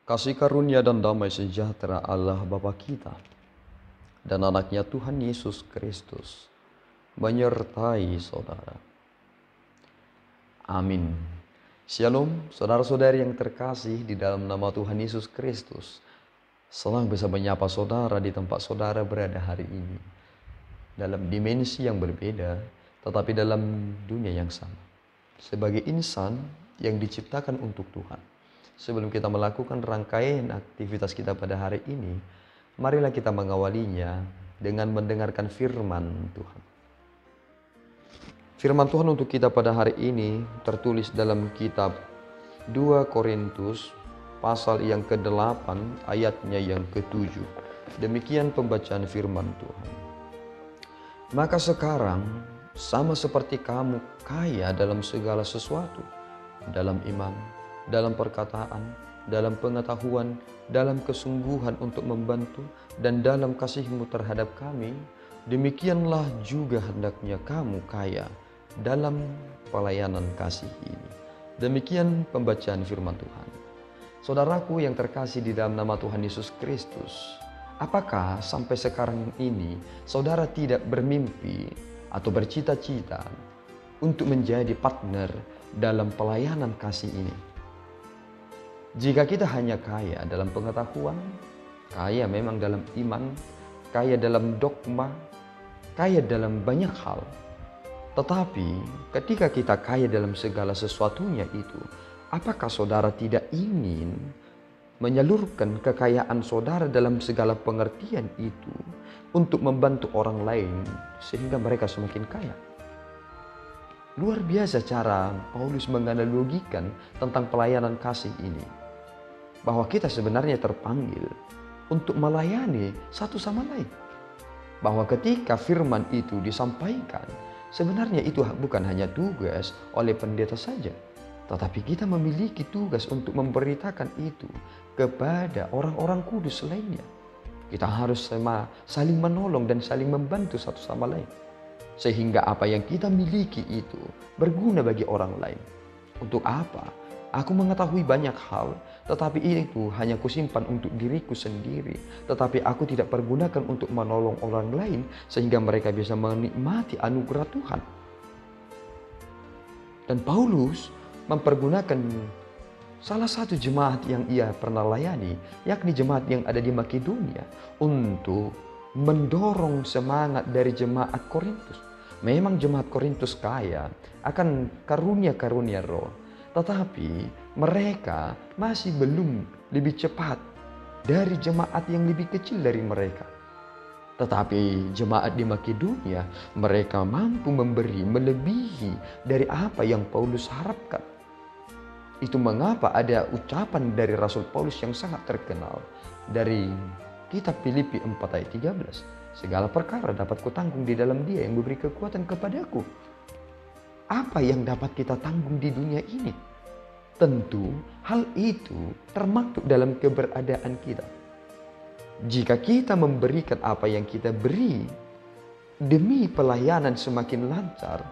Kasih karunia dan damai sejahtera Allah Bapa kita dan anaknya Tuhan Yesus Kristus menyertai saudara. Amin. Shalom, saudara-saudari yang terkasih di dalam nama Tuhan Yesus Kristus. Senang bisa menyapa saudara di tempat saudara berada hari ini. Dalam dimensi yang berbeda, tetapi dalam dunia yang sama. Sebagai insan yang diciptakan untuk Tuhan. Sebelum kita melakukan rangkaian aktivitas kita pada hari ini, marilah kita mengawalinya dengan mendengarkan firman Tuhan. Firman Tuhan untuk kita pada hari ini tertulis dalam kitab 2 Korintus pasal yang ke-8 ayatnya yang ke-7. Demikian pembacaan firman Tuhan. Maka sekarang sama seperti kamu kaya dalam segala sesuatu, dalam iman, dalam perkataan, dalam pengetahuan, dalam kesungguhan untuk membantu, dan dalam kasihmu terhadap kami, demikianlah juga hendaknya kamu kaya dalam pelayanan kasih ini. Demikian pembacaan firman Tuhan. Saudaraku yang terkasih di dalam nama Tuhan Yesus Kristus, apakah sampai sekarang ini saudara tidak bermimpi atau bercita-cita untuk menjadi partner dalam pelayanan kasih ini? Jika kita hanya kaya dalam pengetahuan, kaya memang dalam iman, kaya dalam dogma, kaya dalam banyak hal. Tetapi ketika kita kaya dalam segala sesuatunya itu, apakah saudara tidak ingin menyalurkan kekayaan saudara dalam segala pengertian itu untuk membantu orang lain sehingga mereka semakin kaya? Luar biasa cara Paulus menganalogikan tentang pelayanan kasih ini. Bahwa kita sebenarnya terpanggil untuk melayani satu sama lain. Bahwa ketika firman itu disampaikan, sebenarnya itu bukan hanya tugas oleh pendeta saja. Tetapi kita memiliki tugas untuk memberitakan itu kepada orang-orang kudus lainnya. Kita harus saling menolong dan saling membantu satu sama lain. Sehingga apa yang kita miliki itu berguna bagi orang lain. Untuk apa? Aku mengetahui banyak hal, tetapi itu hanya kusimpan untuk diriku sendiri. Tetapi aku tidak pergunakan untuk menolong orang lain sehingga mereka bisa menikmati anugerah Tuhan. Dan Paulus mempergunakan salah satu jemaat yang ia pernah layani, yakni jemaat yang ada di Makedonia, untuk mendorong semangat dari jemaat Korintus. Memang jemaat Korintus kaya akan karunia-karunia roh. Tetapi mereka masih belum lebih cepat dari jemaat yang lebih kecil dari mereka. Tetapi jemaat di Makedonia, mereka mampu memberi melebihi dari apa yang Paulus harapkan. Itu mengapa ada ucapan dari Rasul Paulus yang sangat terkenal dari kitab Filipi 4 ayat 13. Segala perkara dapat kutanggung di dalam Dia yang memberi kekuatan kepadaku. Apa yang dapat kita tanggung di dunia ini? Tentu hal itu termaktub dalam keberadaan kita. Jika kita memberikan apa yang kita beri demi pelayanan semakin lancar,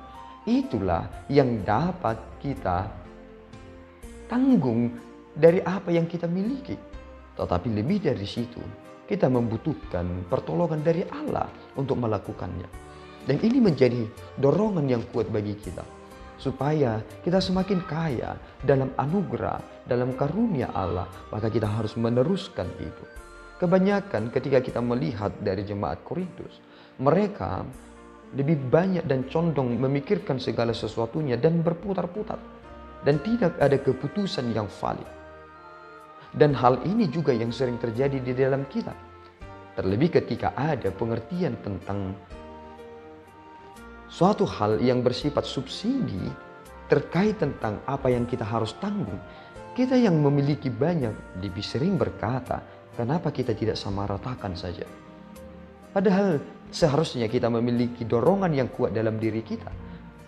itulah yang dapat kita tanggung dari apa yang kita miliki. Tetapi lebih dari situ, kita membutuhkan pertolongan dari Allah untuk melakukannya. Dan ini menjadi dorongan yang kuat bagi kita. Supaya kita semakin kaya dalam anugerah, dalam karunia Allah. Maka kita harus meneruskan itu. Kebanyakan ketika kita melihat dari jemaat Korintus, mereka lebih banyak dan condong memikirkan segala sesuatunya dan berputar-putar. Dan tidak ada keputusan yang valid. Dan hal ini juga yang sering terjadi di dalam kita. Terlebih ketika ada pengertian tentang suatu hal yang bersifat subsidi terkait tentang apa yang kita harus tanggung. Kita yang memiliki banyak lebih sering berkata, kenapa kita tidak samaratakan saja? Padahal seharusnya kita memiliki dorongan yang kuat dalam diri kita.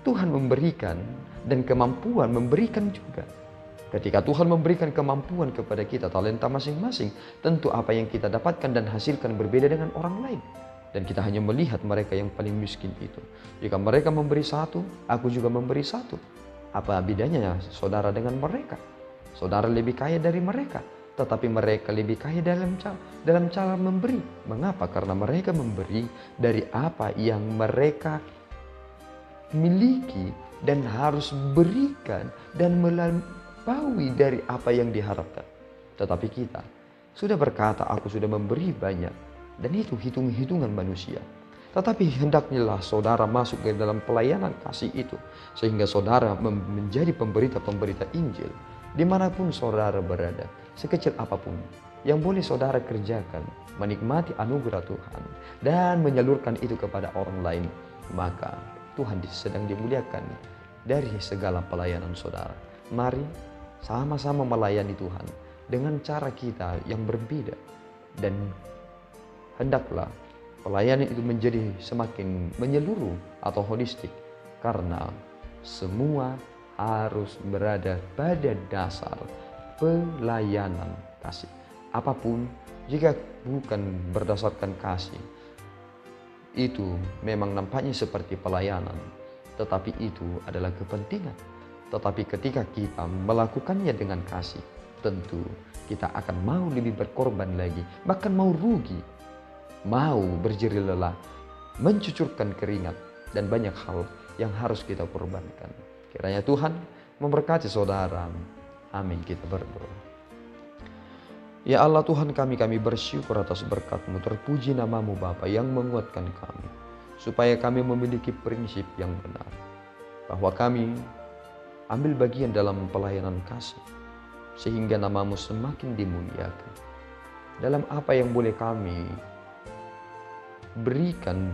Tuhan memberikan dan kemampuan memberikan juga. Ketika Tuhan memberikan kemampuan kepada kita, talenta masing-masing, tentu apa yang kita dapatkan dan hasilkan berbeda dengan orang lain. Dan kita hanya melihat mereka yang paling miskin itu. Jika mereka memberi satu, aku juga memberi satu. Apa bedanya saudara dengan mereka? Saudara lebih kaya dari mereka. tetapi mereka lebih kaya dalam cara memberi. Mengapa? Karena mereka memberi dari apa yang mereka miliki dan harus berikan dan melampaui dari apa yang diharapkan. Tetapi kita sudah berkata, aku sudah memberi banyak, dan itu hitung-hitungan manusia. Tetapi hendaknya saudara masuk ke dalam pelayanan kasih itu, sehingga saudara menjadi pemberita-pemberita Injil dimanapun saudara berada, sekecil apapun yang boleh saudara kerjakan, menikmati anugerah Tuhan dan menyalurkan itu kepada orang lain, maka Tuhan sedang dimuliakan dari segala pelayanan saudara. Mari sama-sama melayani Tuhan dengan cara kita yang berbeda, dan hendaklah pelayanan itu menjadi semakin menyeluruh atau holistik, karena semua harus berada pada dasar pelayanan kasih. Apapun jika bukan berdasarkan kasih, itu memang nampaknya seperti pelayanan, tetapi itu adalah kepentingan. Tetapi ketika kita melakukannya dengan kasih, tentu kita akan mau lebih berkorban lagi, bahkan mau rugi, mau berjerih lelah, mencucurkan keringat, dan banyak hal yang harus kita korbankan. Kiranya Tuhan memberkati saudara. Amin. Kita berdoa. Ya Allah Tuhan kami bersyukur atas berkat-Mu. Terpuji nama-Mu Bapa yang menguatkan kami, supaya kami memiliki prinsip yang benar, bahwa kami ambil bagian dalam pelayanan kasih, sehingga nama-Mu semakin dimuliakan. Dalam apa yang boleh kami berikan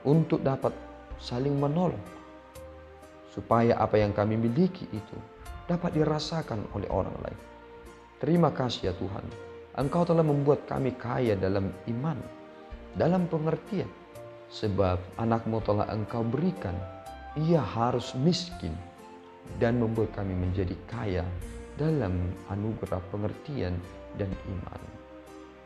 untuk dapat saling menolong, supaya apa yang kami miliki itu dapat dirasakan oleh orang lain. Terima kasih ya Tuhan, Engkau telah membuat kami kaya dalam iman, dalam pengertian, sebab anak-Mu telah Engkau berikan, ia harus miskin, dan membuat kami menjadi kaya dalam anugerah pengertian dan iman.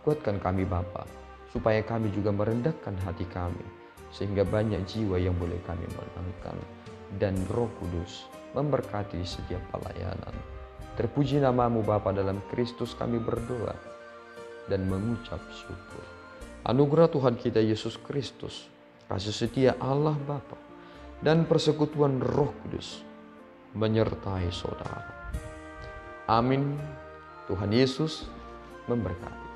Kuatkan kami Bapa, supaya kami juga merendahkan hati kami, sehingga banyak jiwa yang boleh kami menangkan, dan Roh Kudus memberkati setiap pelayanan. Terpuji nama-Mu Bapa, dalam Kristus kami berdoa dan mengucap syukur. Anugerah Tuhan kita Yesus Kristus, kasih setia Allah Bapa, dan persekutuan Roh Kudus menyertai saudara. Amin. Tuhan Yesus memberkati.